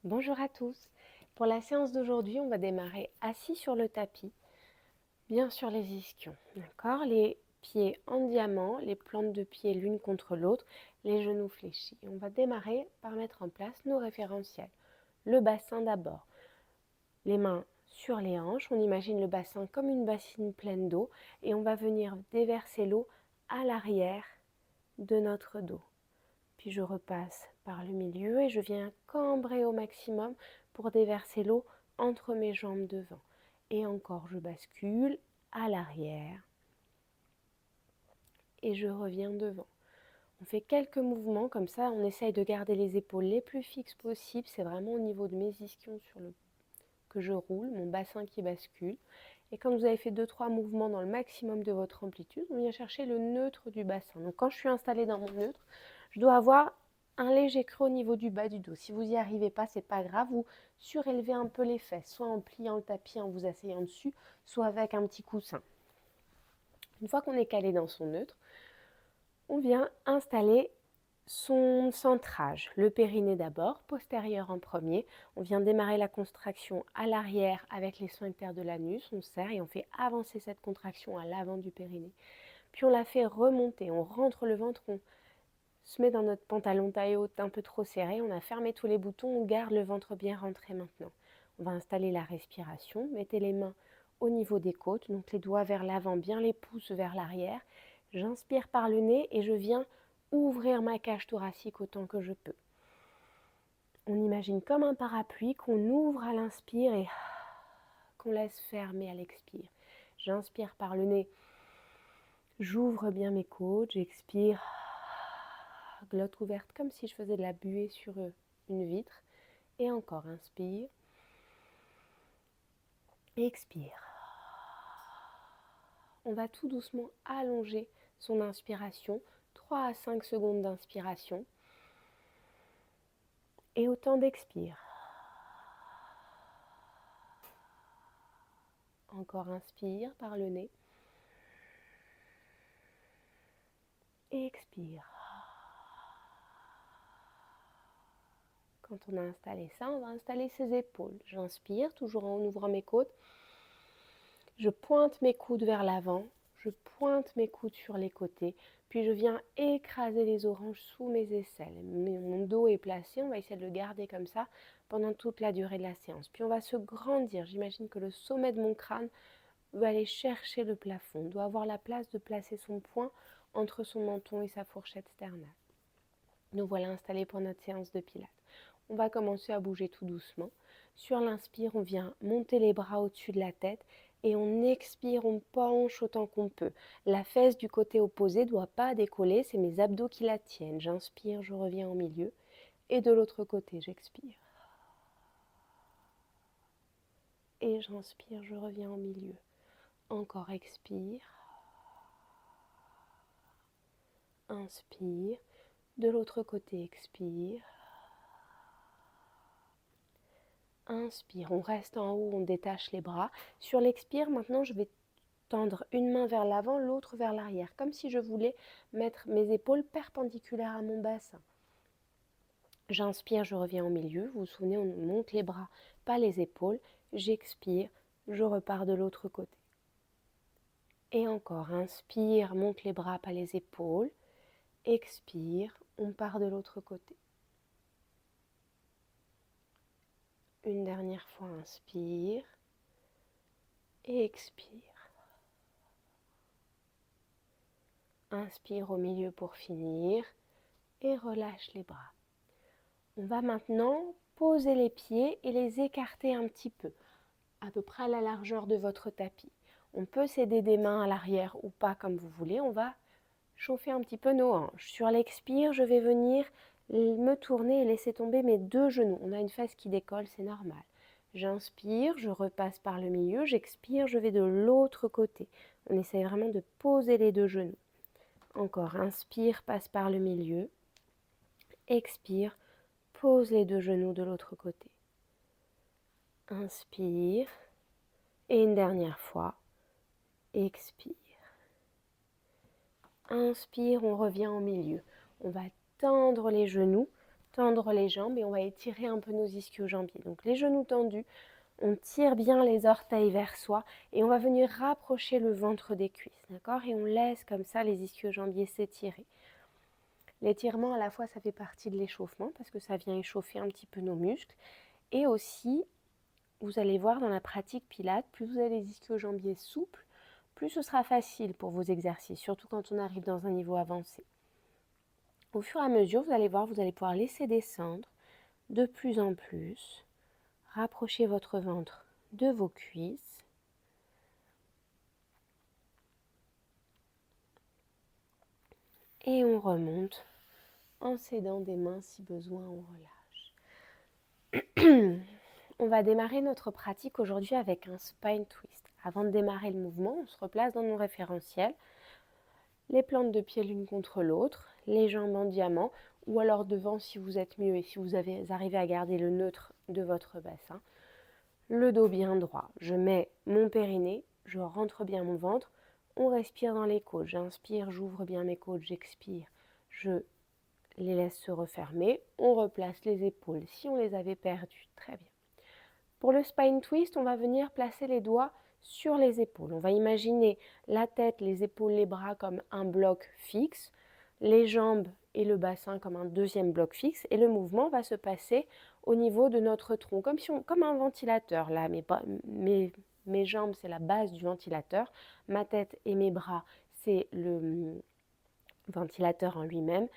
Bonjour à tous. Pour la séance d'aujourd'hui, on va démarrer assis sur le tapis, bien sur les ischions. D'accord? Les pieds en diamant, les plantes de pied l'une contre l'autre, les genoux fléchis. On va démarrer par mettre en place nos référentiels. Le bassin d'abord. Les mains sur les hanches, on imagine le bassin comme une bassine pleine d'eau et on va venir déverser l'eau à l'arrière de notre dos. Puis je repasse par le milieu et je viens cambrer au maximum pour déverser l'eau entre mes jambes devant. Et encore, je bascule à l'arrière et je reviens devant. On fait quelques mouvements comme ça, on essaye de garder les épaules les plus fixes possible. C'est vraiment au niveau de mes ischions que je roule, mon bassin qui bascule. Et quand vous avez fait 2-3 mouvements dans le maximum de votre amplitude, on vient chercher le neutre du bassin. Donc quand je suis installée dans mon neutre, je dois avoir un léger creux au niveau du bas du dos. Si vous n'y arrivez pas, c'est pas grave, vous surélevez un peu les fesses, soit en pliant le tapis, en vous asseyant dessus, soit avec un petit coussin. Une fois qu'on est calé dans son neutre, on vient installer son centrage. Le périnée d'abord, postérieur en premier. On vient démarrer la contraction à l'arrière avec les sphincters de l'anus. On serre et on fait avancer cette contraction à l'avant du périnée. Puis on la fait remonter. On rentre le ventre, on se met dans notre pantalon taille haute un peu trop serré. On a fermé tous les boutons. On garde le ventre bien rentré maintenant. On va installer la respiration. Mettez les mains au niveau des côtes. Donc les doigts vers l'avant, bien les pouces vers l'arrière. J'inspire par le nez et je viens ouvrir ma cage thoracique autant que je peux. On imagine comme un parapluie qu'on ouvre à l'inspire et qu'on laisse fermer à l'expire. J'inspire par le nez, j'ouvre bien mes côtes, j'expire, glotte ouverte comme si je faisais de la buée sur une vitre. Et encore, inspire, expire. On va tout doucement allonger son inspiration, 3 à 5 secondes d'inspiration. Et autant d'expire. Encore inspire par le nez. Et expire. Quand on a installé ça, on va installer ses épaules. J'inspire, toujours en ouvrant mes côtes. Je pointe mes coudes vers l'avant. Je pointe mes coudes sur les côtés. Puis je viens écraser les oranges sous mes aisselles. Mon dos est placé. On va essayer de le garder comme ça pendant toute la durée de la séance. Puis on va se grandir. J'imagine que le sommet de mon crâne va aller chercher le plafond. On doit avoir la place de placer son poing entre son menton et sa fourchette sternale. Nous voilà installés pour notre séance de pilates. On va commencer à bouger tout doucement. Sur l'inspire, on vient monter les bras au-dessus de la tête et on expire, on penche autant qu'on peut. La fesse du côté opposé ne doit pas décoller, c'est mes abdos qui la tiennent. J'inspire, je reviens au milieu et de l'autre côté, j'expire. Et j'inspire, je reviens au milieu. Encore expire. Inspire. De l'autre côté, expire. Inspire, on reste en haut, on détache les bras. Sur l'expire, maintenant, je vais tendre une main vers l'avant, l'autre vers l'arrière, comme si je voulais mettre mes épaules perpendiculaires à mon bassin. J'inspire, je reviens au milieu. Vous vous souvenez, on monte les bras, pas les épaules. J'expire, je repars de l'autre côté. Et encore, inspire, monte les bras, pas les épaules. Expire, on part de l'autre côté. Une dernière fois, inspire et expire. Inspire au milieu pour finir et relâche les bras. On va maintenant poser les pieds et les écarter un petit peu près à la largeur de votre tapis. On peut s'aider des mains à l'arrière ou pas comme vous voulez. On va chauffer un petit peu nos hanches. Sur l'expire, je vais venir me tourner et laisser tomber mes deux genoux. On a une fesse qui décolle, c'est normal. J'inspire, je repasse par le milieu. J'expire, je vais de l'autre côté. On essaie vraiment de poser les deux genoux. Encore, inspire, passe par le milieu. Expire, pose les deux genoux de l'autre côté. Inspire. Et une dernière fois. Expire. Inspire, on revient au milieu. On va tendre les genoux tendre les jambes et on va étirer un peu nos ischio-jambiers. Donc les genoux tendus, on tire bien les orteils vers soi et on va venir rapprocher le ventre des cuisses, d'accord? Et on laisse comme ça les ischio-jambiers s'étirer. L'étirement, à la fois, ça fait partie de l'échauffement parce que ça vient échauffer un petit peu nos muscles. Et aussi, vous allez voir dans la pratique Pilates, plus vous avez les ischio-jambiers souples, plus ce sera facile pour vos exercices, surtout quand on arrive dans un niveau avancé. Au fur et à mesure, vous allez voir, vous allez pouvoir laisser descendre de plus en plus. Rapprochez votre ventre de vos cuisses. Et on remonte en s'aidant des mains si besoin, on relâche. On va démarrer notre pratique aujourd'hui avec un spine twist. Avant de démarrer le mouvement, on se replace dans nos référentiels. Les plantes de pied l'une contre l'autre, les jambes en diamant, ou alors devant si vous êtes mieux et si vous arrivez à garder le neutre de votre bassin. Le dos bien droit. Je mets mon périnée, je rentre bien mon ventre. On respire dans les côtes. J'inspire, j'ouvre bien mes côtes, j'expire. Je les laisse se refermer. On replace les épaules si on les avait perdues. Très bien. Pour le spine twist, on va venir placer les doigts sur les épaules. On va imaginer la tête, les épaules, les bras comme un bloc fixe, les jambes et le bassin comme un deuxième bloc fixe, et le mouvement va se passer au niveau de notre tronc, comme un ventilateur. Là, mes jambes, c'est la base du ventilateur, ma tête et mes bras, c'est le ventilateur en lui-même,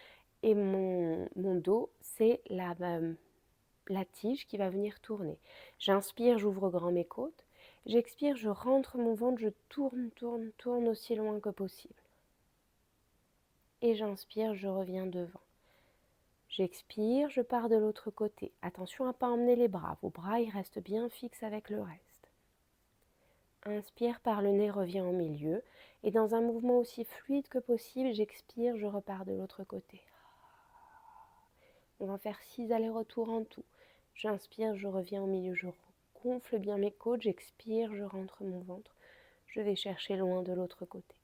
et mon dos, c'est la tige qui va venir tourner. J'inspire, j'ouvre grand mes côtes. J'expire, je rentre mon ventre, je tourne aussi loin que possible. Et j'inspire, je reviens devant. J'expire, je pars de l'autre côté. Attention à ne pas emmener les bras. Vos bras, ils restent bien fixes avec le reste. Inspire par le nez, reviens au milieu. Et dans un mouvement aussi fluide que possible, j'expire, je repars de l'autre côté. On va faire 6 allers-retours en tout. J'inspire, je reviens au milieu, je gonfle bien mes côtes, j'expire, je rentre mon ventre. Je vais chercher loin de l'autre côté.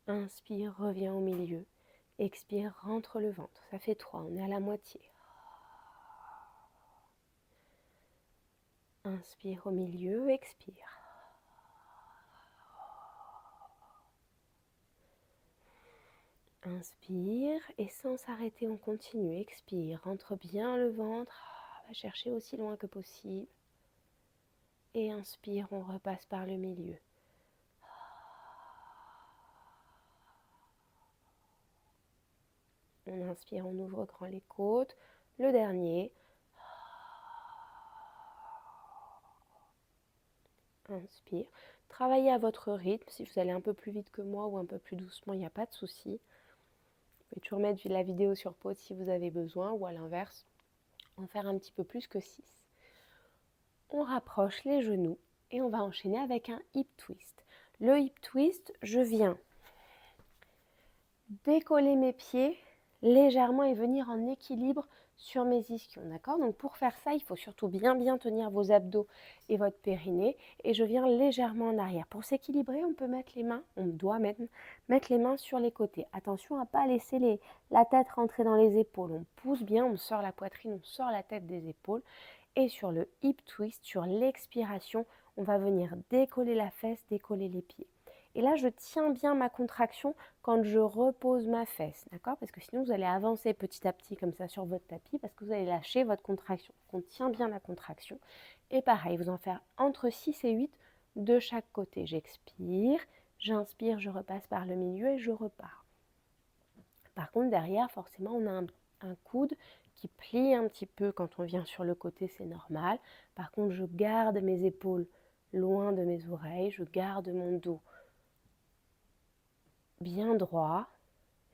Inspire, reviens au milieu. Expire, rentre le ventre. Ça fait 3, on est à la moitié. Inspire au milieu, expire. Inspire et sans s'arrêter, on continue. Expire, rentre bien le ventre. Va chercher aussi loin que possible. Et inspire, on repasse par le milieu. On inspire, on ouvre grand les côtes. Le dernier. Inspire. Travaillez à votre rythme. Si vous allez un peu plus vite que moi ou un peu plus doucement, il n'y a pas de souci. Vous pouvez toujours mettre la vidéo sur pause si vous avez besoin, ou à l'inverse, en faire un petit peu plus que 6. On rapproche les genoux et on va enchaîner avec un hip twist. Le hip twist, je viens décoller mes pieds légèrement et venir en équilibre sur mes ischions, d'accord? Donc pour faire ça, il faut surtout bien tenir vos abdos et votre périnée, et je viens légèrement en arrière. Pour s'équilibrer, on peut mettre les mains, on doit mettre les mains sur les côtés. Attention à ne pas laisser la tête rentrer dans les épaules. On pousse bien, on sort la poitrine, on sort la tête des épaules. Et sur le hip twist, sur l'expiration, on va venir décoller la fesse, décoller les pieds. Et là, je tiens bien ma contraction quand je repose ma fesse, d'accord? Parce que sinon, vous allez avancer petit à petit comme ça sur votre tapis parce que vous allez lâcher votre contraction. Donc, on tient bien la contraction. Et pareil, vous en faire entre 6 et 8 de chaque côté. J'expire, j'inspire, je repasse par le milieu et je repars. Par contre, derrière, forcément, on a un coude qui plie un petit peu quand on vient sur le côté, c'est normal. Par contre, je garde mes épaules loin de mes oreilles, je garde mon dos bien droit.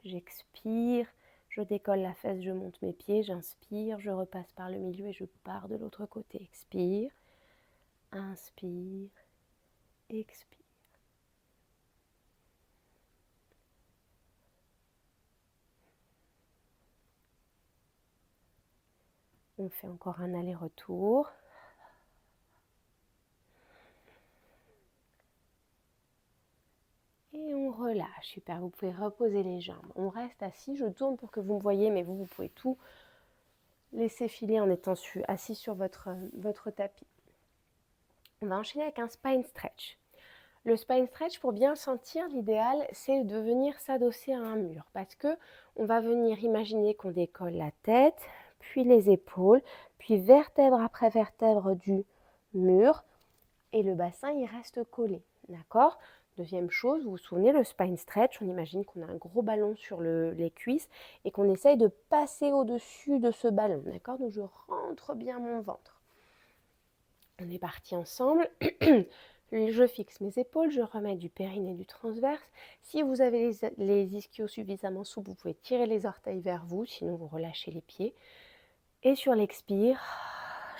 J'expire, je décolle la fesse, je monte mes pieds, j'inspire, je repasse par le milieu et je pars de l'autre côté. Expire, inspire, expire. On fait encore un aller-retour. Et on relâche. relâche. Super, vous pouvez reposer les jambes. On reste assis, je tourne pour que vous me voyez, mais vous pouvez tout laisser filer en étant assis sur votre tapis. On va enchaîner avec un spine stretch. Le spine stretch, pour bien le sentir, l'idéal, c'est de venir s'adosser à un mur parce que on va venir imaginer qu'on décolle la tête, puis les épaules, puis vertèbre après vertèbre du mur et le bassin, il reste collé. D'accord ? Deuxième chose, vous vous souvenez, le spine stretch, on imagine qu'on a un gros ballon sur les cuisses et qu'on essaye de passer au-dessus de ce ballon. D'accord ? Donc je rentre bien mon ventre. On est parti ensemble. Je fixe mes épaules, je remets du périnée, du transverse. Si vous avez les ischios suffisamment souples, vous pouvez tirer les orteils vers vous, sinon vous relâchez les pieds. Et sur l'expire,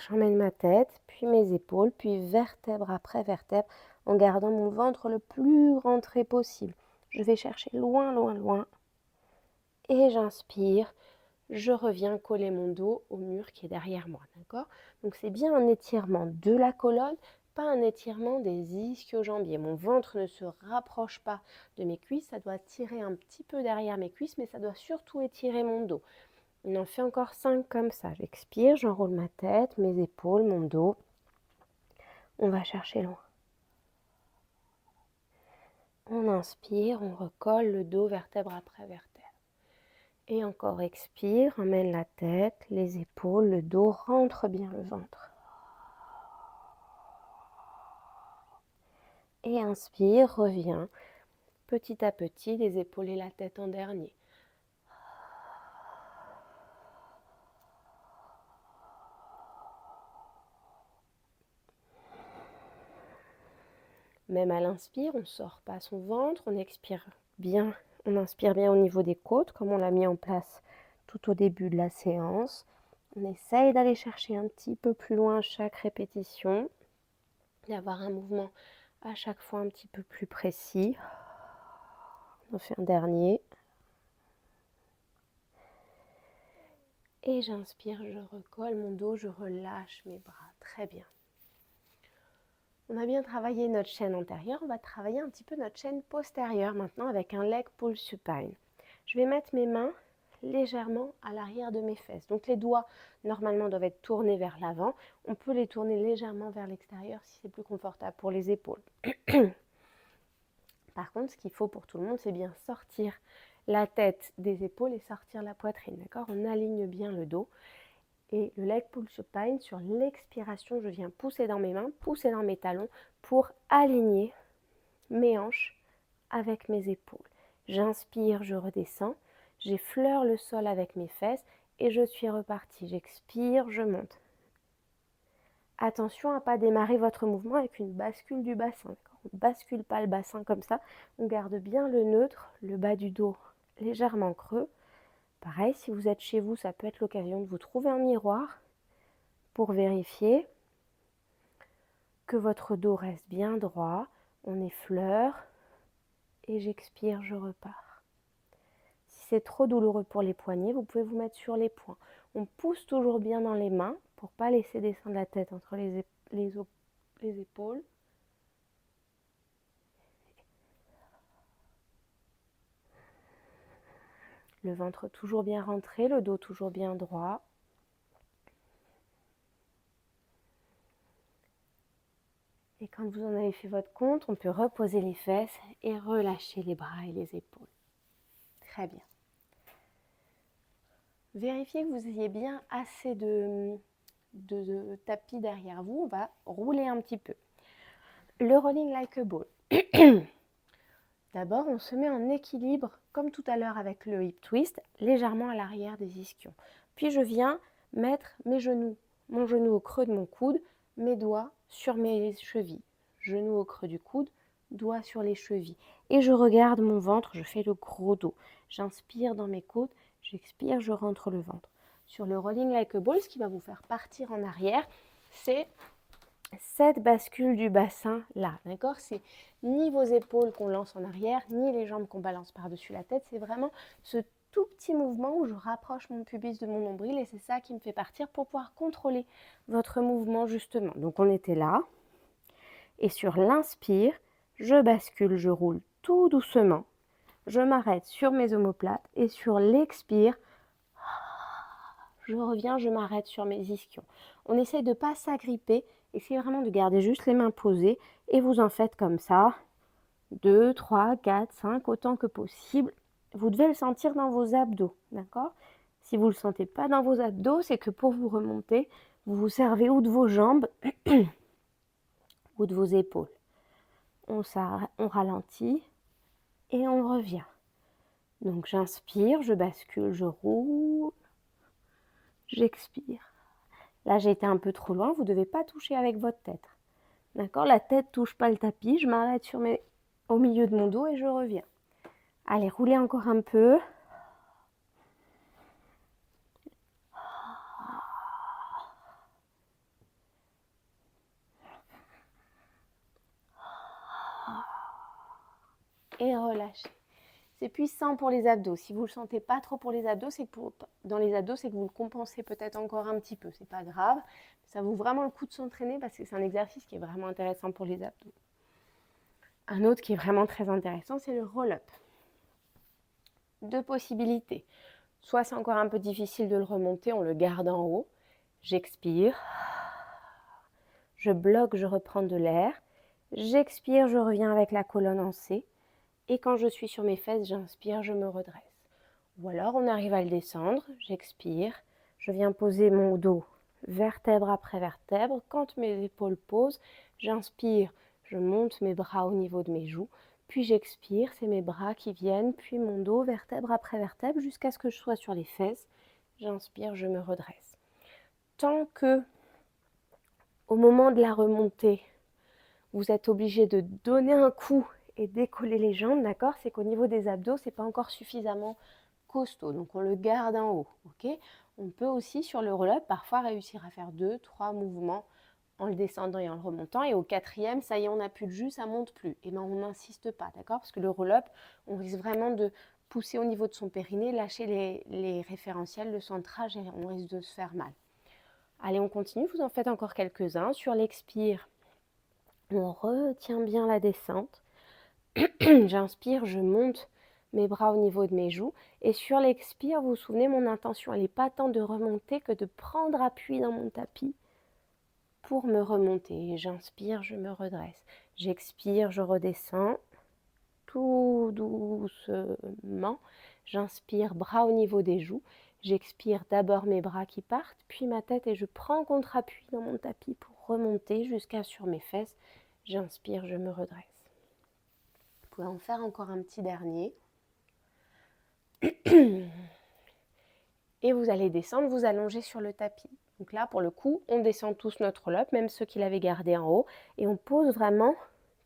j'emmène ma tête, puis mes épaules, puis vertèbre après vertèbre, en gardant mon ventre le plus rentré possible. Je vais chercher loin, loin, loin. Et j'inspire. Je reviens coller mon dos au mur qui est derrière moi, d'accord ? Donc c'est bien un étirement de la colonne, pas un étirement des ischio-jambiers. Mon ventre ne se rapproche pas de mes cuisses, ça doit tirer un petit peu derrière mes cuisses, mais ça doit surtout étirer mon dos. On en fait encore 5 comme ça. J'expire, j'enroule ma tête, mes épaules, mon dos. On va chercher loin. On inspire, on recolle le dos vertèbre après vertèbre. Et encore expire, emmène la tête, les épaules, le dos, rentre bien le ventre. Et inspire, reviens petit à petit, les épaules et la tête en dernier. Même à l'inspire, on ne sort pas son ventre, on expire bien, on inspire bien au niveau des côtes, comme on l'a mis en place tout au début de la séance. On essaye d'aller chercher un petit peu plus loin à chaque répétition, d'avoir un mouvement à chaque fois un petit peu plus précis. On en fait un dernier. Et j'inspire, je recolle mon dos, je relâche mes bras. Très bien. On a bien travaillé notre chaîne antérieure, on va travailler un petit peu notre chaîne postérieure maintenant avec un leg pull supine. Je vais mettre mes mains légèrement à l'arrière de mes fesses. Donc les doigts normalement doivent être tournés vers l'avant. On peut les tourner légèrement vers l'extérieur si c'est plus confortable pour les épaules. Par contre, ce qu'il faut pour tout le monde, c'est bien sortir la tête des épaules et sortir la poitrine. D'accord ? On aligne bien le dos. Et le leg pull supine, sur l'expiration, je viens pousser dans mes mains, pousser dans mes talons pour aligner mes hanches avec mes épaules. J'inspire, je redescends, j'effleure le sol avec mes fesses et je suis repartie. J'expire, je monte. Attention à ne pas démarrer votre mouvement avec une bascule du bassin. On ne bascule pas le bassin comme ça. On garde bien le neutre, le bas du dos légèrement creux. Pareil, si vous êtes chez vous, ça peut être l'occasion de vous trouver un miroir pour vérifier que votre dos reste bien droit. On effleure et j'expire, je repars. Si c'est trop douloureux pour les poignets, vous pouvez vous mettre sur les poings. On pousse toujours bien dans les mains pour ne pas laisser descendre la tête entre les épaules. Le ventre toujours bien rentré, le dos toujours bien droit. Et quand vous en avez fait votre compte, on peut reposer les fesses et relâcher les bras et les épaules. Très bien. Vérifiez que vous ayez bien assez de tapis derrière vous. On va rouler un petit peu. Le rolling like a ball. D'abord, on se met en équilibre, comme tout à l'heure avec le hip twist, légèrement à l'arrière des ischions. Puis je viens mettre mes genoux, mon genou au creux de mon coude, mes doigts sur mes chevilles. Genou au creux du coude, doigts sur les chevilles. Et je regarde mon ventre, je fais le gros dos. J'inspire dans mes côtes, j'expire, je rentre le ventre. Sur le rolling like a ball, ce qui va vous faire partir en arrière, c'est cette bascule du bassin là, d'accord ? C'est ni vos épaules qu'on lance en arrière, ni les jambes qu'on balance par-dessus la tête. C'est vraiment ce tout petit mouvement où je rapproche mon pubis de mon nombril et c'est ça qui me fait partir pour pouvoir contrôler votre mouvement justement. Donc on était là et sur l'inspire, je bascule, je roule tout doucement je m'arrête sur mes omoplates et sur l'expire, je reviens, je m'arrête sur mes ischions. On essaye de ne pas s'agripper, essayez vraiment de garder juste les mains posées et vous en faites comme ça, 2, 3, 4, 5, autant que possible. Vous devez le sentir dans vos abdos, d'accord? Si vous ne le sentez pas dans vos abdos, c'est que pour vous remonter, vous vous servez ou de vos jambes ou de vos épaules. On ralentit et on revient. Donc j'inspire, je bascule, je roule, j'expire. Là, j'ai été un peu trop loin, vous ne devez pas toucher avec votre tête. D'accord? La tête ne touche pas le tapis, je m'arrête au milieu de mon dos et je reviens. Allez, roulez encore un peu. Et relâchez. C'est puissant pour les abdos. Si vous ne le sentez pas trop pour les abdos, c'est que dans les abdos, c'est que vous le compensez peut-être encore un petit peu. C'est pas grave. Ça vaut vraiment le coup de s'entraîner parce que c'est un exercice qui est vraiment intéressant pour les abdos. Un autre qui est vraiment très intéressant, c'est le roll-up. Deux possibilités. Soit c'est encore un peu difficile de le remonter, on le garde en haut. J'expire. Je bloque, je reprends de l'air. J'expire, je reviens avec la colonne en C. Et quand je suis sur mes fesses, j'inspire, je me redresse. Ou alors on arrive à le descendre, j'expire, je viens poser mon dos vertèbre après vertèbre. Quand mes épaules posent, j'inspire, je monte mes bras au niveau de mes joues, puis j'expire, c'est mes bras qui viennent, puis mon dos vertèbre après vertèbre jusqu'à ce que je sois sur les fesses. J'inspire, je me redresse. Tant que, au moment de la remontée, vous êtes obligé de donner un coup et décoller les jambes, d'accord? C'est qu'au niveau des abdos, c'est pas encore suffisamment costaud, donc on le garde en haut, ok? On peut aussi sur le roll-up parfois réussir à faire 2, 3 mouvements en le descendant et en le remontant, et au quatrième, ça y est, on n'a plus de jus, ça monte plus. Et bien on n'insiste pas, d'accord? Parce que le roll-up, on risque vraiment de pousser au niveau de son périnée, lâcher les référentiels, le centrage, et on risque de se faire mal. Allez, on continue, vous en faites encore quelques-uns. Sur l'expire, on retient bien la descente. J'inspire, je monte mes bras au niveau de mes joues. Et sur l'expire, vous vous souvenez, mon intention, elle n'est pas tant de remonter que de prendre appui dans mon tapis pour me remonter. J'inspire, je me redresse. J'expire, je redescends tout doucement. J'inspire, bras au niveau des joues. J'expire d'abord mes bras qui partent, puis ma tête et je prends contre-appui dans mon tapis pour remonter jusqu'à sur mes fesses. J'inspire, je me redresse. Vous pouvez en faire encore un petit dernier. Et vous allez descendre, vous allonger sur le tapis. Donc là, pour le coup, on descend tous notre roll-up, même ceux qui l'avaient gardé en haut. Et on pose vraiment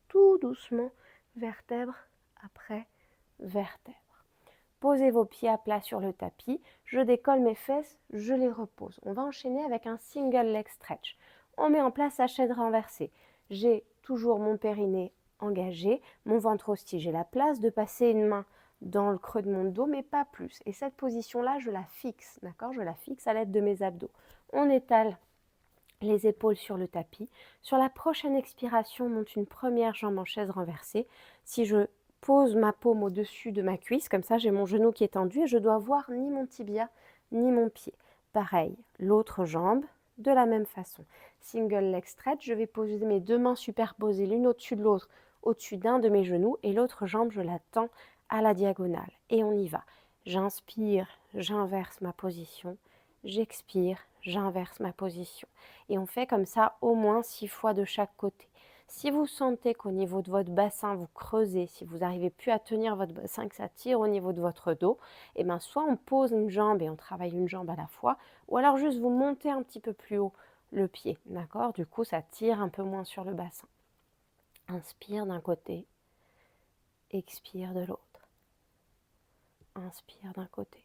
tout doucement, vertèbre après vertèbre. Posez vos pieds à plat sur le tapis. Je décolle mes fesses, je les repose. On va enchaîner avec un single leg stretch. On met en place la chaise renversée. J'ai toujours mon périnée engagé, mon ventre hostile. J'ai la place de passer une main dans le creux de mon dos, mais pas plus. Et cette position-là, je la fixe, d'accord? Je la fixe à l'aide de mes abdos. On étale les épaules sur le tapis. Sur la prochaine expiration, on monte une première jambe en chaise renversée. Si je pose ma paume au-dessus de ma cuisse, comme ça j'ai mon genou qui est tendu et je dois voir ni mon tibia ni mon pied. Pareil, l'autre jambe, de la même façon. Single leg stretch, je vais poser mes deux mains superposées l'une au-dessus de l'autre, au-dessus d'un de mes genoux et l'autre jambe, je la tends à la diagonale. Et on y va. J'inspire, j'inverse ma position. J'expire, j'inverse ma position. Et on fait comme ça au moins 6 fois de chaque côté. Si vous sentez qu'au niveau de votre bassin, vous creusez, si vous n'arrivez plus à tenir votre bassin, que ça tire au niveau de votre dos, et bien soit on pose une jambe et on travaille une jambe à la fois, ou alors juste vous montez un petit peu plus haut le pied, d'accord? Du coup, ça tire un peu moins sur le bassin. Inspire d'un côté, expire de l'autre. Inspire d'un côté.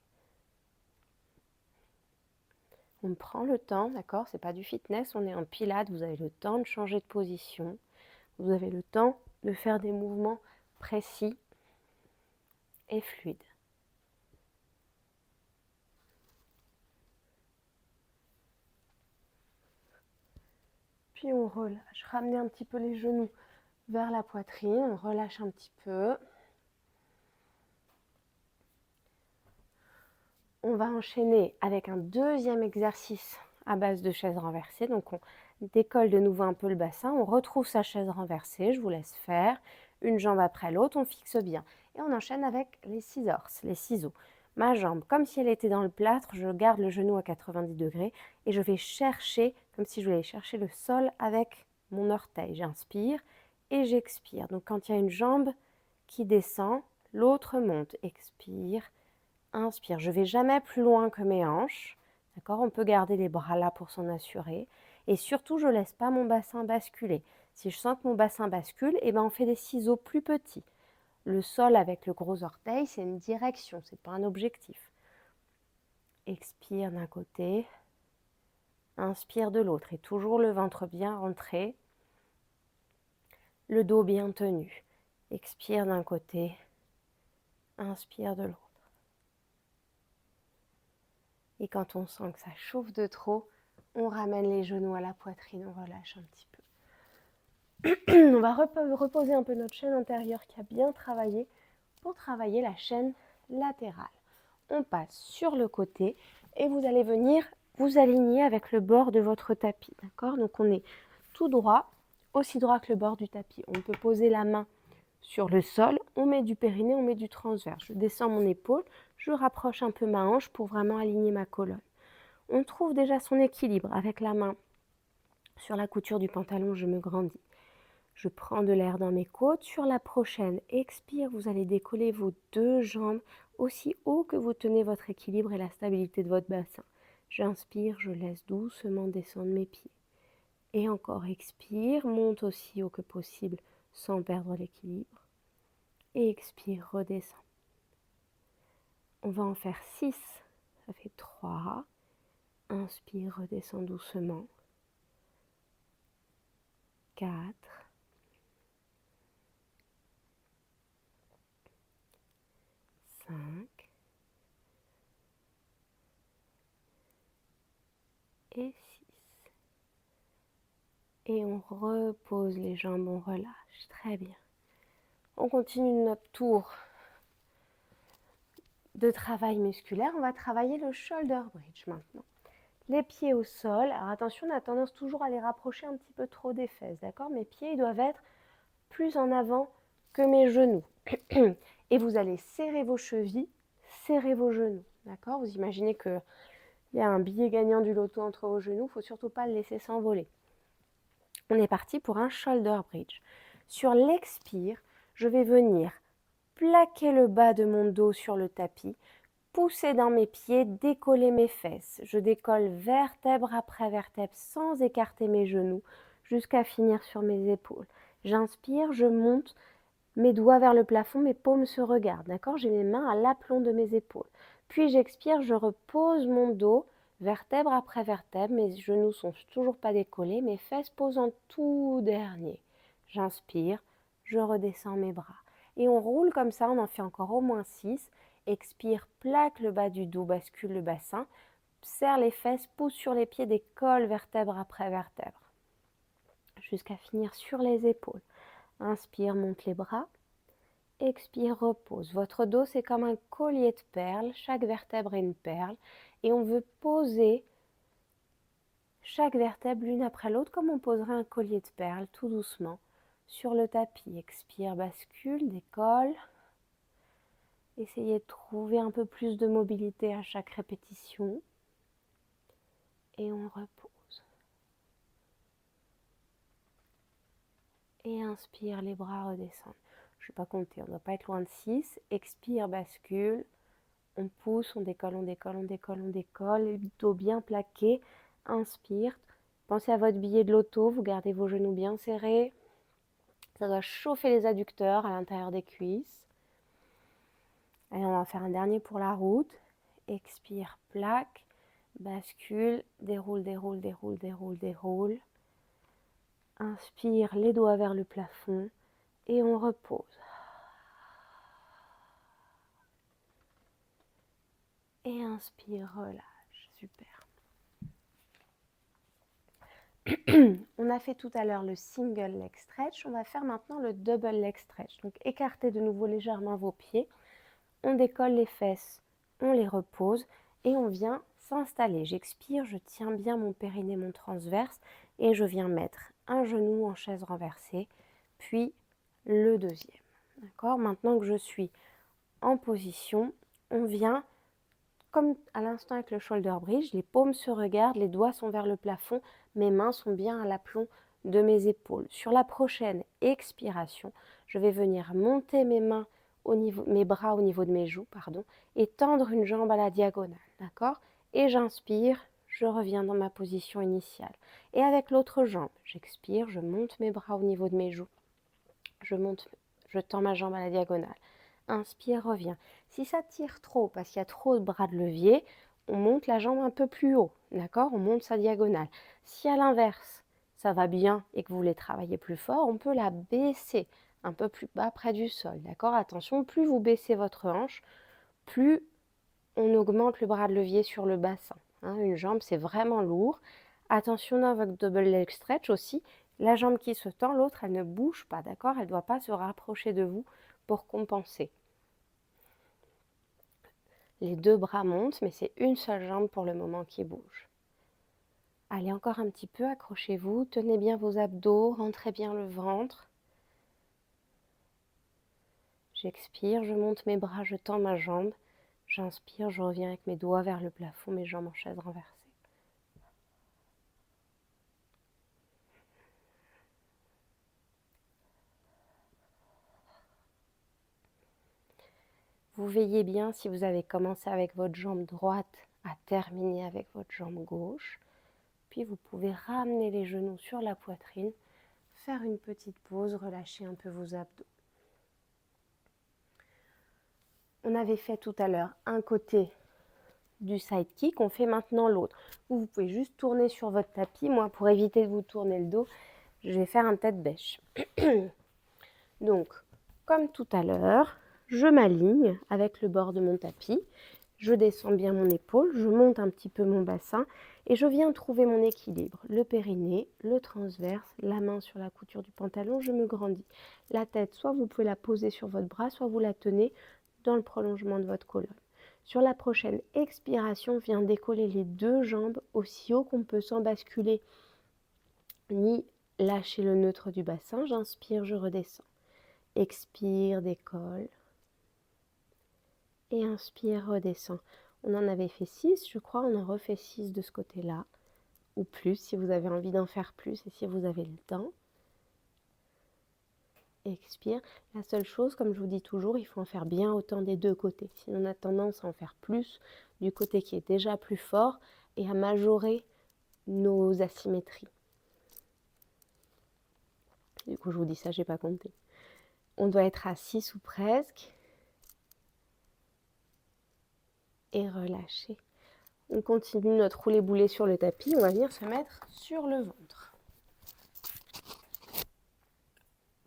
On prend le temps, d'accord? C'est pas du fitness, on est en pilates, vous avez le temps de changer de position. Vous avez le temps de faire des mouvements précis et fluides. Puis on relâche. Ramenez un petit peu les genoux vers la poitrine. On relâche un petit peu. On va enchaîner avec un deuxième exercice à base de chaise renversée. Donc on décolle de nouveau un peu le bassin, on retrouve sa chaise renversée, je vous laisse faire, une jambe après l'autre, on fixe bien. Et on enchaîne avec les scissors, les ciseaux. Ma jambe, comme si elle était dans le plâtre, je garde le genou à 90 degrés et je vais chercher, comme si je voulais chercher le sol avec mon orteil. J'inspire et j'expire. Donc quand il y a une jambe qui descend, l'autre monte. Expire, inspire. Je ne vais jamais plus loin que mes hanches. D'accord ? On peut garder les bras là pour s'en assurer. Et surtout, je ne laisse pas mon bassin basculer. Si je sens que mon bassin bascule, eh ben on fait des ciseaux plus petits. Le sol avec le gros orteil, c'est une direction, ce n'est pas un objectif. Expire d'un côté, inspire de l'autre. Et toujours le ventre bien rentré, le dos bien tenu. Expire d'un côté, inspire de l'autre. Et quand on sent que ça chauffe de trop, on ramène les genoux à la poitrine, on relâche un petit peu. On va reposer un peu notre chaîne antérieure qui a bien travaillé pour travailler la chaîne latérale. On passe sur le côté et vous allez venir vous aligner avec le bord de votre tapis. D'accord ? Donc on est tout droit, aussi droit que le bord du tapis. On peut poser la main sur le sol, on met du périnée, on met du transverse. Je descends mon épaule, je rapproche un peu ma hanche pour vraiment aligner ma colonne. On trouve déjà son équilibre avec la main sur la couture du pantalon, je me grandis. Je prends de l'air dans mes côtes. Sur la prochaine, expire, vous allez décoller vos deux jambes aussi haut que vous tenez votre équilibre et la stabilité de votre bassin. J'inspire, je laisse doucement descendre mes pieds. Et encore, expire, monte aussi haut que possible sans perdre l'équilibre. Et expire, redescend. On va en faire 6, ça fait 3. Inspire, redescend doucement. 4. 5. Et 6. Et on repose les jambes, on relâche. Très bien. On continue notre tour de travail musculaire. On va travailler le shoulder bridge maintenant. Les pieds au sol. Alors attention, on a tendance toujours à les rapprocher un petit peu trop des fesses, d'accord ? Mes pieds ils doivent être plus en avant que mes genoux. Et vous allez serrer vos chevilles, serrer vos genoux, d'accord ? Vous imaginez qu'il y a un billet gagnant du loto entre vos genoux, il ne faut surtout pas le laisser s'envoler. On est parti pour un shoulder bridge. Sur l'expire, je vais venir plaquer le bas de mon dos sur le tapis, pousser dans mes pieds, décoller mes fesses. Je décolle vertèbre après vertèbre sans écarter mes genoux jusqu'à finir sur mes épaules. J'inspire, je monte, mes doigts vers le plafond, mes paumes se regardent. D'accord ? J'ai mes mains à l'aplomb de mes épaules. Puis j'expire, je repose mon dos, vertèbre après vertèbre. Mes genoux sont toujours pas décollés, mes fesses posent en tout dernier. J'inspire, je redescends mes bras. Et on roule comme ça, on en fait encore au moins 6. Expire, plaque le bas du dos, bascule le bassin, serre les fesses, pousse sur les pieds, décolle vertèbre après vertèbre. Jusqu'à finir sur les épaules. Inspire, monte les bras. Expire, repose. Votre dos, c'est comme un collier de perles. Chaque vertèbre est une perle. Et on veut poser chaque vertèbre l'une après l'autre, comme on poserait un collier de perles, tout doucement, sur le tapis. Expire, bascule, décolle. Essayez de trouver un peu plus de mobilité à chaque répétition. Et on repose. Et inspire, les bras redescendent. Je ne vais pas compter, on ne doit pas être loin de 6. Expire, bascule. On pousse, on décolle, on décolle, on décolle, on décolle. Le dos bien plaqué. Inspire. Pensez à votre billet de loto. Vous gardez vos genoux bien serrés. Ça doit chauffer les adducteurs à l'intérieur des cuisses. Allez, on va en faire un dernier pour la route. Expire, plaque. Bascule. Déroule, déroule, déroule, déroule, déroule. Inspire, les doigts vers le plafond. Et on repose. Et inspire, relâche. Super. On a fait tout à l'heure le single leg stretch. On va faire maintenant le double leg stretch. Donc écartez de nouveau légèrement vos pieds. On décolle les fesses, on les repose. et on vient s'installer. J'expire, je tiens bien mon périnée, mon transverse et je viens mettre un genou en chaise renversée, puis le deuxième. D'accord ? Maintenant que je suis en position, on vient, comme à l'instant avec le shoulder bridge, les paumes se regardent, les doigts sont vers le plafond, mes mains sont bien à l'aplomb de mes épaules. Sur la prochaine expiration, je vais venir monter mes bras au niveau de mes joues, et tendre une jambe à la diagonale, d'accord ? Et j'inspire, je reviens dans ma position initiale. Et avec l'autre jambe, j'expire, je monte mes bras au niveau de mes joues, je tends ma jambe à la diagonale. Inspire, reviens. Si ça tire trop, parce qu'il y a trop de bras de levier, on monte la jambe un peu plus haut, d'accord ? On monte sa diagonale. Si à l'inverse, ça va bien et que vous voulez travailler plus fort, on peut la baisser un peu plus bas près du sol, d'accord ? Attention, plus vous baissez votre hanche, plus on augmente le bras de levier sur le bassin. Une jambe, c'est vraiment lourd. Attention dans votre double leg stretch aussi, la jambe qui se tend, l'autre, elle ne bouge pas, d'accord ? Elle ne doit pas se rapprocher de vous pour compenser. Les deux bras montent, mais c'est une seule jambe pour le moment qui bouge. Allez, encore un petit peu, accrochez-vous, tenez bien vos abdos, rentrez bien le ventre. J'expire, je monte mes bras, je tends ma jambe. J'inspire, je reviens avec mes doigts vers le plafond, mes jambes en chaise renversée. Vous veillez bien, si vous avez commencé avec votre jambe droite, à terminer avec votre jambe gauche. Puis vous pouvez ramener les genoux sur la poitrine, faire une petite pause, relâcher un peu vos abdos. On avait fait tout à l'heure un côté du side kick, on fait maintenant l'autre. Vous pouvez juste tourner sur votre tapis. Moi, pour éviter de vous tourner le dos, je vais faire un tête bêche. Donc, comme tout à l'heure, je m'aligne avec le bord de mon tapis. Je descends bien mon épaule, je monte un petit peu mon bassin et je viens trouver mon équilibre. Le périnée, le transverse, la main sur la couture du pantalon, je me grandis. La tête, soit vous pouvez la poser sur votre bras, soit vous la tenez dans le prolongement de votre colonne. Sur la prochaine expiration, on vient décoller les deux jambes aussi haut qu'on peut sans basculer ni lâcher le neutre du bassin. J'inspire, je redescends. Expire, décolle. Et inspire, redescend. On en avait fait 6, je crois, on en refait 6 de ce côté-là, ou plus si vous avez envie d'en faire plus et si vous avez le temps. Expire. La seule chose, comme je vous dis toujours, il faut en faire bien autant des deux côtés. Sinon on a tendance à en faire plus du côté qui est déjà plus fort et à majorer nos asymétries. Du coup, je vous dis ça, je n'ai pas compté. On doit être à 6 ou presque. Et relâcher. On continue notre roulé-boulé sur le tapis. On va venir se mettre sur le ventre.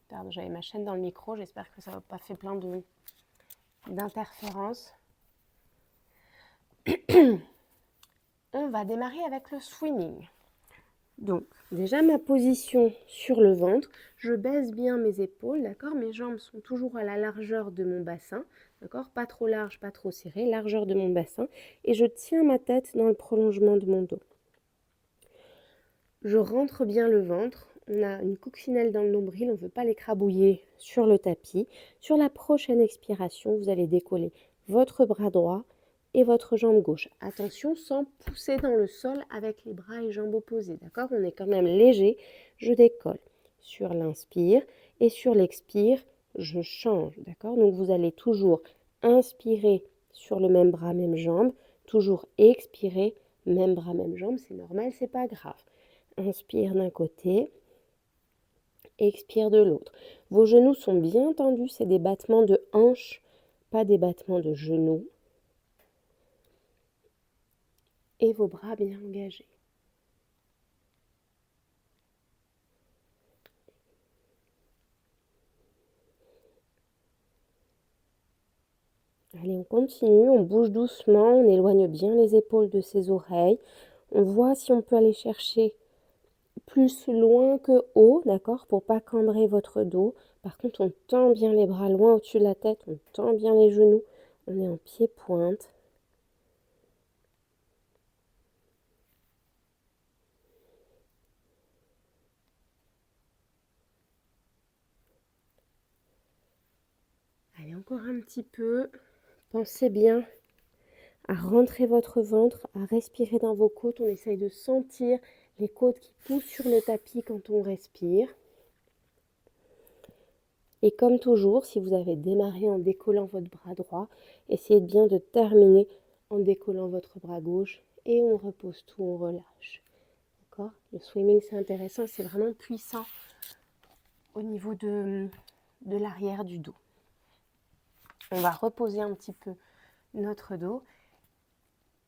Pardon, j'avais ma chaîne dans le micro. J'espère que ça n'a pas fait plein d'interférences. On va démarrer avec le swimming. Donc, déjà ma position sur le ventre. Je baisse bien mes épaules, d'accord ? Mes jambes sont toujours à la largeur de mon bassin, d'accord ? Pas trop large, pas trop serré, largeur de mon bassin. Et je tiens ma tête dans le prolongement de mon dos. Je rentre bien le ventre. On a une coccinelle dans le nombril, on ne veut pas l'écrabouiller sur le tapis. Sur la prochaine expiration, vous allez décoller votre bras droit et votre jambe gauche. Attention, sans pousser dans le sol avec les bras et jambes opposés, d'accord ? On est quand même léger. Je décolle sur l'inspire et sur l'expire, je change, d'accord ? Donc vous allez toujours inspirer sur le même bras, même jambe, toujours expirer, même bras, même jambe, c'est normal, c'est pas grave. Inspire d'un côté, expire de l'autre. Vos genoux sont bien tendus, c'est des battements de hanches, pas des battements de genoux. Et vos bras bien engagés. Allez, on continue, on bouge doucement, on éloigne bien les épaules de ses oreilles. On voit si on peut aller chercher plus loin que haut, d'accord, pour pas cambrer votre dos. Par contre, on tend bien les bras loin au-dessus de la tête, on tend bien les genoux. On est en pied-pointe. encore un petit peu. Pensez bien à rentrer votre ventre, à respirer dans vos côtes. On essaye de sentir les côtes qui poussent sur le tapis quand on respire. Et comme toujours, si vous avez démarré en décollant votre bras droit, essayez bien de terminer en décollant votre bras gauche et on repose tout, on relâche. D'accord ? Le swimming, c'est intéressant, c'est vraiment puissant au niveau de l'arrière du dos. On va reposer un petit peu notre dos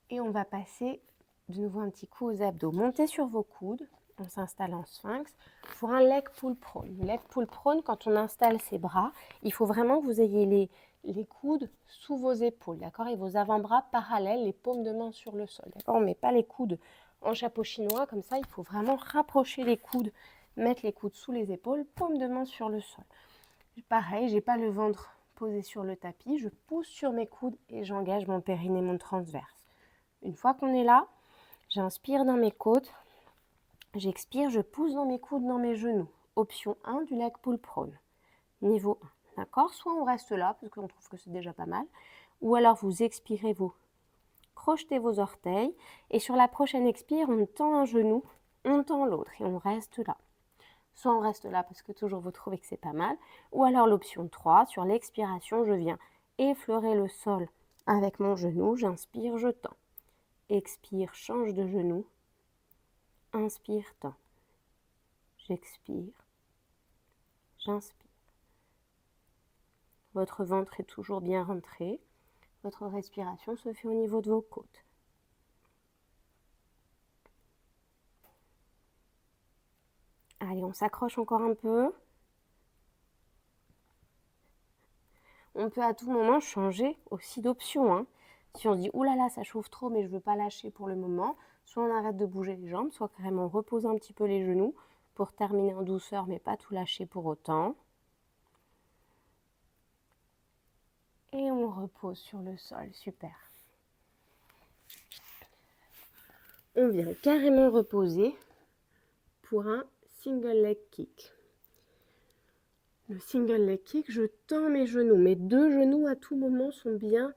et on va passer de nouveau un petit coup aux abdos. Montez sur vos coudes, on s'installe en sphinx pour un leg pull prone. Le leg pull prone, quand on installe ses bras, il faut vraiment que vous ayez les coudes sous vos épaules, d'accord, et vos avant-bras parallèles, les paumes de main sur le sol, d'accord. On ne met pas les coudes en chapeau chinois, comme ça, il faut vraiment rapprocher les coudes, mettre les coudes sous les épaules, paumes de main sur le sol. Pareil, j'ai pas le ventre posé sur le tapis, je pousse sur mes coudes et j'engage mon périnée, mon transverse. Une fois qu'on est là, j'inspire dans mes côtes, j'expire, je pousse dans mes coudes, dans mes genoux. Option 1 du leg pull prone, niveau 1. D'accord ? Soit on reste là, parce qu'on trouve que c'est déjà pas mal, ou alors vous expirez, vous crochetez vos orteils, et sur la prochaine expire, on tend un genou, on tend l'autre, et on reste là. Soit on reste là parce que toujours vous trouvez que c'est pas mal, ou alors l'option 3, sur l'expiration, je viens effleurer le sol avec mon genou, j'inspire, je tends. Expire, change de genou, inspire, tends. J'expire, j'inspire. Votre ventre est toujours bien rentré, votre respiration se fait au niveau de vos côtes. Allez, on s'accroche encore un peu. On peut à tout moment changer aussi d'option, hein. Si on se dit « Ouh là là, ça chauffe trop, mais je ne veux pas lâcher pour le moment », soit on arrête de bouger les jambes, soit carrément on repose un petit peu les genoux pour terminer en douceur, mais pas tout lâcher pour autant. Et on repose sur le sol, super. On vient carrément reposer pour un single leg kick. Le single leg kick, je tends mes genoux. Mes deux genoux à tout moment sont bien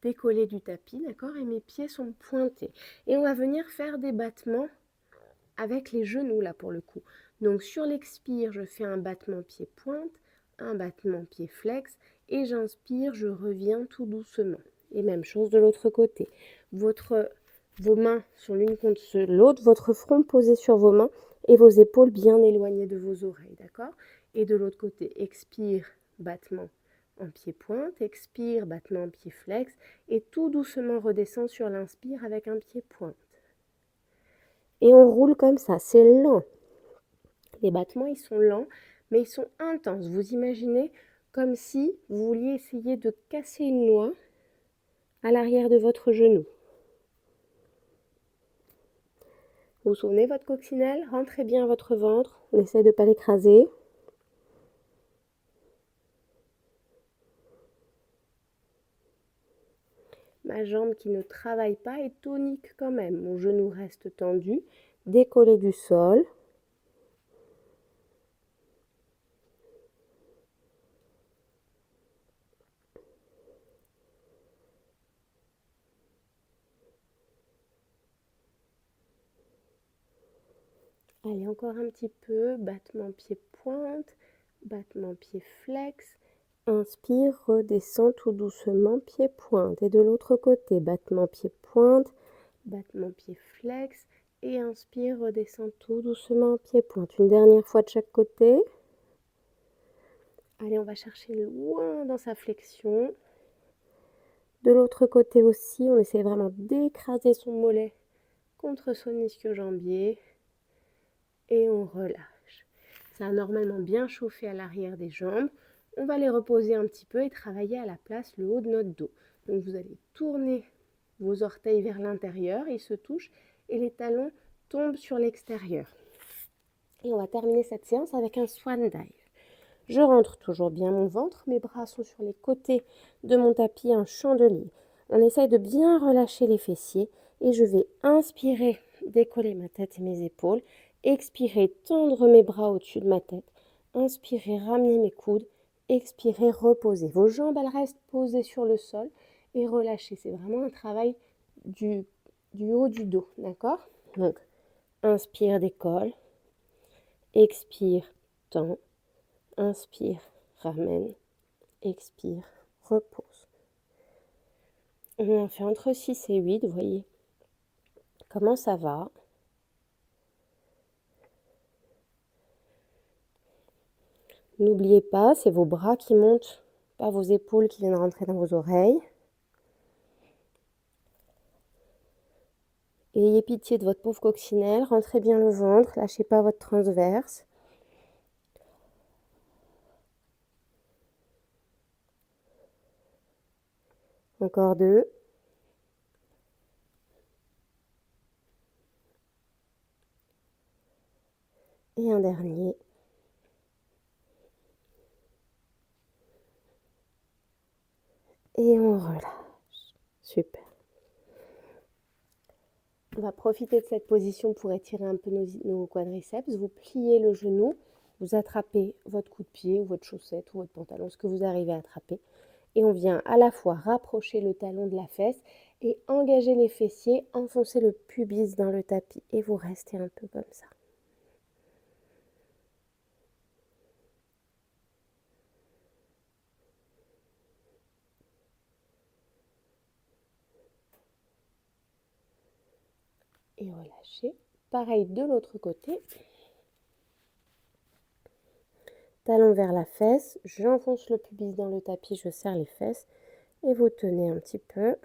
décollés du tapis, d'accord, et mes pieds sont pointés. Et on va venir faire des battements avec les genoux là pour le coup. Donc sur l'expire, je fais un battement pied-pointe, un battement pied-flex, et j'inspire, je reviens tout doucement. Et même chose de l'autre côté. Vos mains sont l'une contre l'autre, votre front posé sur vos mains et vos épaules bien éloignées de vos oreilles, d'accord? Et de l'autre côté, expire, battement en pied-pointe, expire, battement en pied-flex, et tout doucement redescend sur l'inspire avec un pied-pointe. Et on roule comme ça, c'est lent. Les battements, ils sont lents, mais ils sont intenses. Vous imaginez comme si vous vouliez essayer de casser une noix à l'arrière de votre genou. Vous souvenez votre coccinelle, rentrez bien votre ventre, on essaie de ne pas l'écraser. Ma jambe qui ne travaille pas est tonique quand même. Mon genou reste tendu, décollé du sol. Allez, encore un petit peu, battement pied-pointe, battement pied-flex. Inspire, redescends tout doucement, pied-pointe. Et de l'autre côté, battement pied-pointe, battement pied-flex. Et inspire, redescends tout doucement, pied-pointe. Une dernière fois de chaque côté. Allez, on va chercher loin dans sa flexion. De l'autre côté aussi, on essaie vraiment d'écraser son mollet contre son ischio-jambier. Et on relâche. Ça a normalement bien chauffé à l'arrière des jambes. On va les reposer un petit peu et travailler à la place le haut de notre dos. Donc vous allez tourner vos orteils vers l'intérieur, ils se touchent et les talons tombent sur l'extérieur. Et on va terminer cette séance avec un swan dive. Je rentre toujours bien mon ventre, mes bras sont sur les côtés de mon tapis, un chandelier. On essaye de bien relâcher les fessiers et je vais inspirer, décoller ma tête et mes épaules. Expirer, tendre mes bras au-dessus de ma tête. Inspirer, ramener mes coudes. expirez, reposez. Vos jambes, elles restent posées sur le sol et relâchez. C'est vraiment un travail du haut du dos, d'accord? Donc, inspire, décolle. Expire, tend. Inspire, ramène. Expire, repose. On en fait entre 6 et 8, vous voyez comment ça va. N'oubliez pas, c'est vos bras qui montent, pas vos épaules qui viennent rentrer dans vos oreilles. Ayez pitié de votre pauvre coccinelle, rentrez bien le ventre, lâchez pas votre transverse. Encore 2. Et un dernier. Et on relâche. Super. On va profiter de cette position pour étirer un peu nos quadriceps. Vous pliez le genou, vous attrapez votre coup de pied ou votre chaussette ou votre pantalon, ce que vous arrivez à attraper. Et on vient à la fois rapprocher le talon de la fesse et engager les fessiers, enfoncer le pubis dans le tapis. Et vous restez un peu comme ça. Et relâchez. Pareil de l'autre côté. Talon vers la fesse, j'enfonce le pubis dans le tapis, je serre les fesses et vous tenez un petit peu.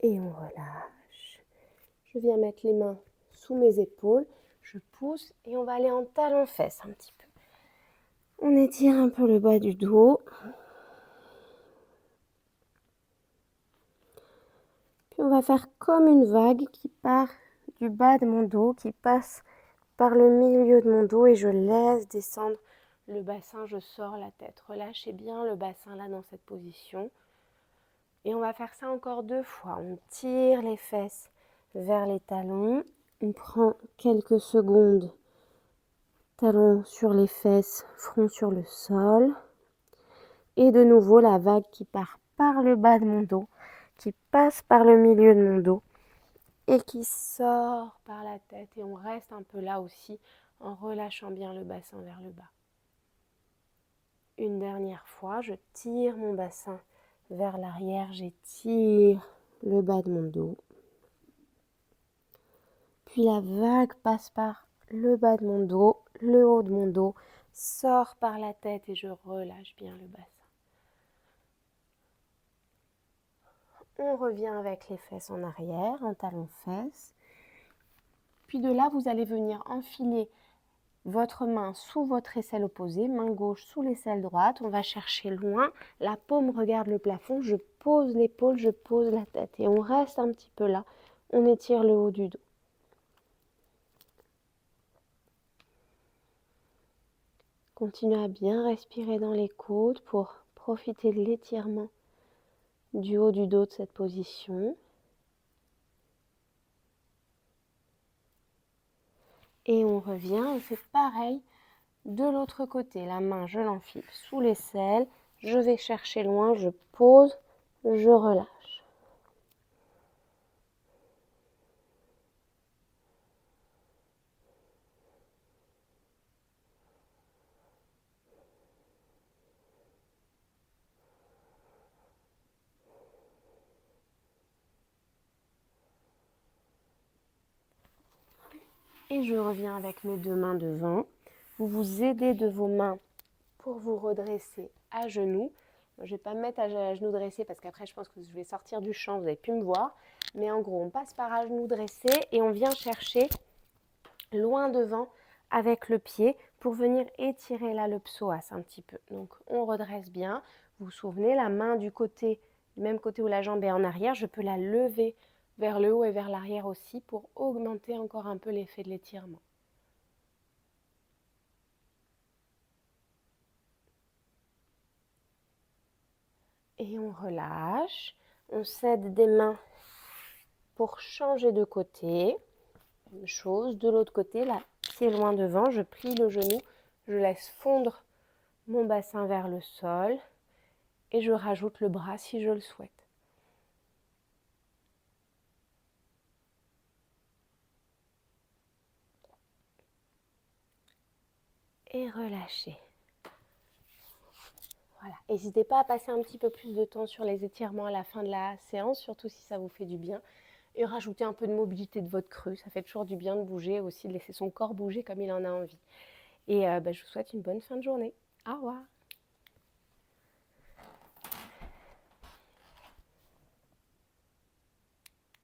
Et on relâche. Je viens mettre les mains sous mes épaules, je pousse et on va aller en talon-fesse un petit peu. On étire un peu le bas du dos. Puis on va faire comme une vague qui part du bas de mon dos, qui passe par le milieu de mon dos et je laisse descendre le bassin, je sors la tête. Relâchez bien le bassin là dans cette position. Et on va faire ça encore 2 fois. On tire les fesses vers les talons. On prend quelques secondes. Talons sur les fesses, front sur le sol. Et de nouveau la vague qui part par le bas de mon dos, qui passe par le milieu de mon dos et qui sort par la tête. Et on reste un peu là aussi en relâchant bien le bassin vers le bas. Une dernière fois, je tire mon bassin vers l'arrière, j'étire le bas de mon dos. Puis la vague passe par le bas de mon dos, le haut de mon dos, sort par la tête et je relâche bien le bassin. On revient avec les fesses en arrière, en talons-fesses. Puis de là, vous allez venir enfiler votre main sous votre aisselle opposée, main gauche sous l'aisselle droite. On va chercher loin. La paume regarde le plafond. Je pose l'épaule, je pose la tête. Et on reste un petit peu là. On étire le haut du dos. Continuez à bien respirer dans les côtes pour profiter de l'étirement du haut du dos de cette position. Et on revient, on fait pareil de l'autre côté. La main, je l'enfile sous l'aisselle, je vais chercher loin, je pose, je relâche. Et je reviens avec mes 2 mains devant. Vous vous aidez de vos mains pour vous redresser à genoux. Je ne vais pas me mettre à genoux dressés parce qu'après je pense que je vais sortir du champ, vous n'avez pu me voir. Mais en gros, on passe par à genoux dressés et on vient chercher loin devant avec le pied pour venir étirer là le psoas un petit peu. Donc on redresse bien. Vous vous souvenez, la main du même côté où la jambe est en arrière, je peux la lever vers le haut et vers l'arrière aussi pour augmenter encore un peu l'effet de l'étirement. Et on relâche, on cède des mains Pour changer de côté, même chose, de l'autre côté, là, pied loin devant, je plie le genou, je laisse fondre mon bassin vers le sol et je rajoute le bras si je le souhaite. Et relâchez. Voilà. N'hésitez pas à passer un petit peu plus de temps sur les étirements à la fin de la séance, surtout si ça vous fait du bien. Et rajouter un peu de mobilité de votre cru, ça fait toujours du bien de bouger aussi, de laisser son corps bouger comme il en a envie. Et je vous souhaite une bonne fin de journée. Au revoir.